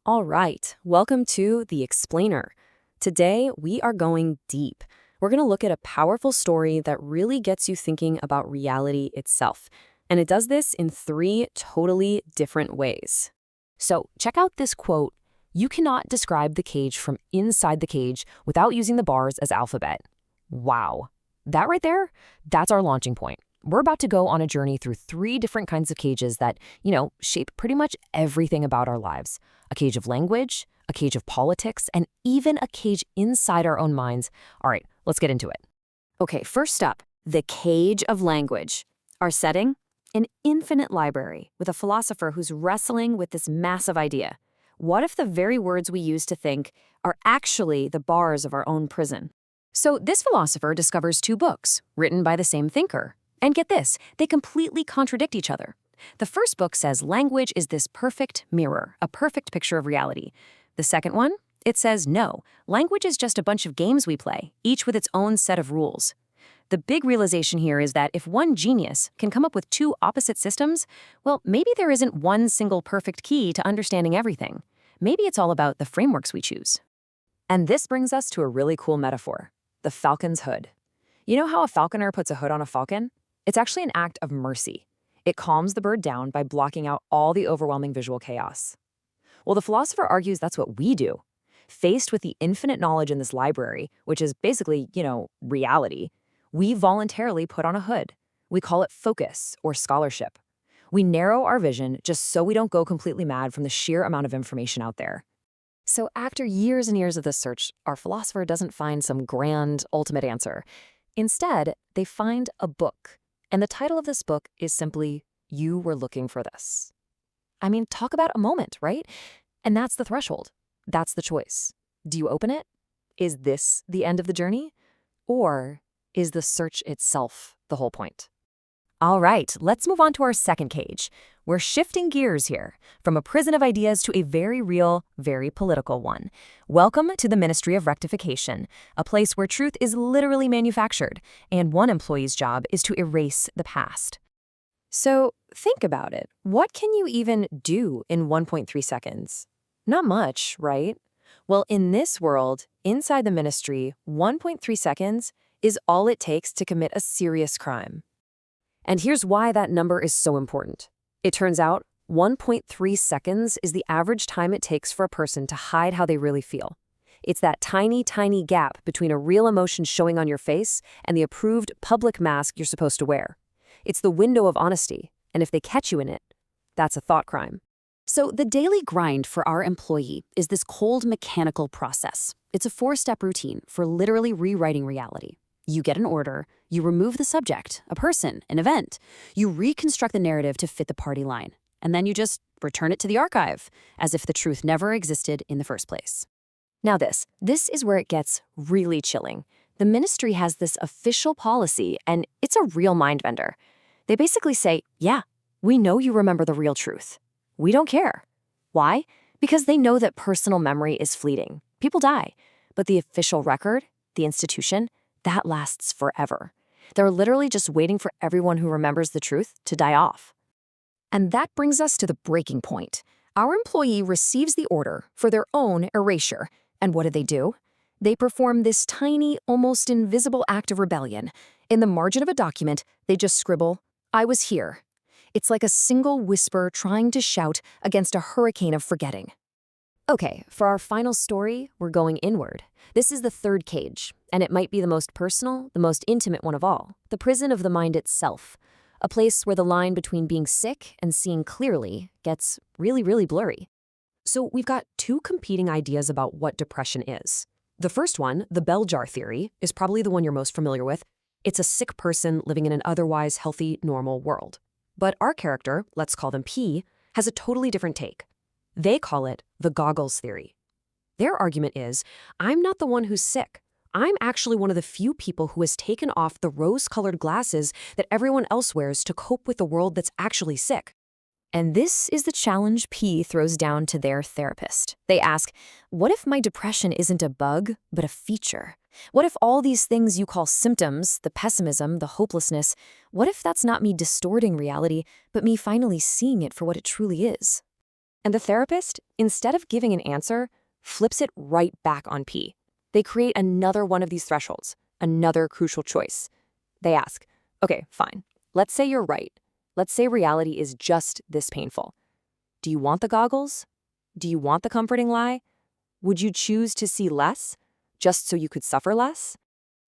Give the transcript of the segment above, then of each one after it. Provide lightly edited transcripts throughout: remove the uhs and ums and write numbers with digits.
All right, welcome to The Explainer. Today, we are going deep. We're going to look at a powerful story that really gets you thinking about reality itself. And it does this in three totally different ways. So, check out this quote. You cannot describe the cage from inside the cage without using the bars as alphabet. Wow. That right there, that's our launching point. We're about to go on a journey through three different kinds of cages that, shape pretty much everything about our lives. A cage of language, a cage of politics, and even a cage inside our own minds. All right, let's get into it. Okay, first up, the cage of language. Our setting? An infinite library with a philosopher who's wrestling with this massive idea. What if the very words we use to think are actually the bars of our own prison? So this philosopher discovers two books written by the same thinker. And get this, they completely contradict each other. The first book says language is this perfect mirror, a perfect picture of reality. The second one, it says no, language is just a bunch of games we play, each with its own set of rules. The big realization here is that if one genius can come up with two opposite systems, well, maybe there isn't one single perfect key to understanding everything. Maybe it's all about the frameworks we choose. And this brings us to a really cool metaphor, the falcon's hood. You know how a falconer puts a hood on a falcon? It's actually an act of mercy. It calms the bird down by blocking out all the overwhelming visual chaos. Well, the philosopher argues that's what we do. Faced with the infinite knowledge in this library, which is basically, reality, we voluntarily put on a hood. We call it focus or scholarship. We narrow our vision just so we don't go completely mad from the sheer amount of information out there. So after years and years of this search, our philosopher doesn't find some grand, ultimate answer. Instead, they find a book. And the title of this book is simply, You Were Looking for This. I mean, talk about a moment, right? And that's the threshold. That's the choice. Do you open it? Is this the end of the journey? Or is the search itself the whole point? All right, let's move on to our second cage. We're shifting gears here, from a prison of ideas to a very real, very political one. Welcome to the Ministry of Rectification, a place where truth is literally manufactured, and one employee's job is to erase the past. So think about it. What can you even do in 1.3 seconds? Not much, right? Well, in this world, inside the ministry, 1.3 seconds is all it takes to commit a serious crime. And here's why that number is so important. It turns out 1.3 seconds is the average time it takes for a person to hide how they really feel. It's that tiny, tiny gap between a real emotion showing on your face and the approved public mask you're supposed to wear. It's the window of honesty, and if they catch you in it, that's a thought crime. So the daily grind for our employee is this cold mechanical process. It's a 4-step routine for literally rewriting reality. You get an order, you remove the subject, a person, an event. You reconstruct the narrative to fit the party line, and then you just return it to the archive, as if the truth never existed in the first place. Now this is where it gets really chilling. The ministry has this official policy, and it's a real mind bender. They basically say, yeah, we know you remember the real truth. We don't care. Why? Because they know that personal memory is fleeting. People die. But the official record, the institution, that lasts forever. They're literally just waiting for everyone who remembers the truth to die off. And that brings us to the breaking point. Our employee receives the order for their own erasure. And what do? They perform this tiny, almost invisible act of rebellion. In the margin of a document, they just scribble, I was here. It's like a single whisper trying to shout against a hurricane of forgetting. Okay, for our final story, we're going inward. This is the third cage, and it might be the most personal, the most intimate one of all, the prison of the mind itself, a place where the line between being sick and seeing clearly gets really, really blurry. So we've got two competing ideas about what depression is. The first one, the bell jar theory, is probably the one you're most familiar with. It's a sick person living in an otherwise healthy, normal world. But our character, let's call them P, has a totally different take. They call it the goggles theory. Their argument is, I'm not the one who's sick. I'm actually one of the few people who has taken off the rose-colored glasses that everyone else wears to cope with the world that's actually sick. And this is the challenge P throws down to their therapist. They ask, what if my depression isn't a bug, but a feature? What if all these things you call symptoms, the pessimism, the hopelessness, what if that's not me distorting reality, but me finally seeing it for what it truly is? And the therapist, instead of giving an answer, flips it right back on P. They create another one of these thresholds, another crucial choice. They ask, okay, fine. Let's say you're right. Let's say reality is just this painful. Do you want the goggles? Do you want the comforting lie? Would you choose to see less, just so you could suffer less?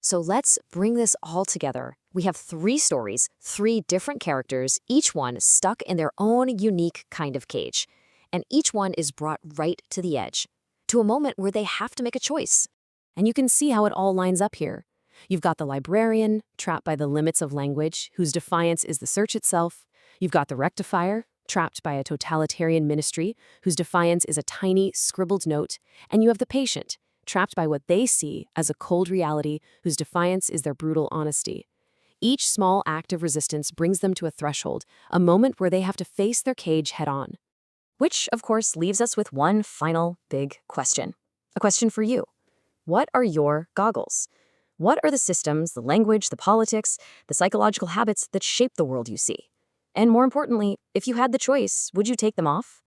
So let's bring this all together. We have 3 stories, 3 different characters, each one stuck in their own unique kind of cage. And each one is brought right to the edge, to a moment where they have to make a choice. And you can see how it all lines up here. You've got the librarian, trapped by the limits of language, whose defiance is the search itself. You've got the rectifier, trapped by a totalitarian ministry, whose defiance is a tiny, scribbled note. And you have the patient, trapped by what they see as a cold reality, whose defiance is their brutal honesty. Each small act of resistance brings them to a threshold, a moment where they have to face their cage head-on. Which, of course, leaves us with one final big question. A question for you. What are your goggles? What are the systems, the language, the politics, the psychological habits that shape the world you see? And more importantly, if you had the choice, would you take them off?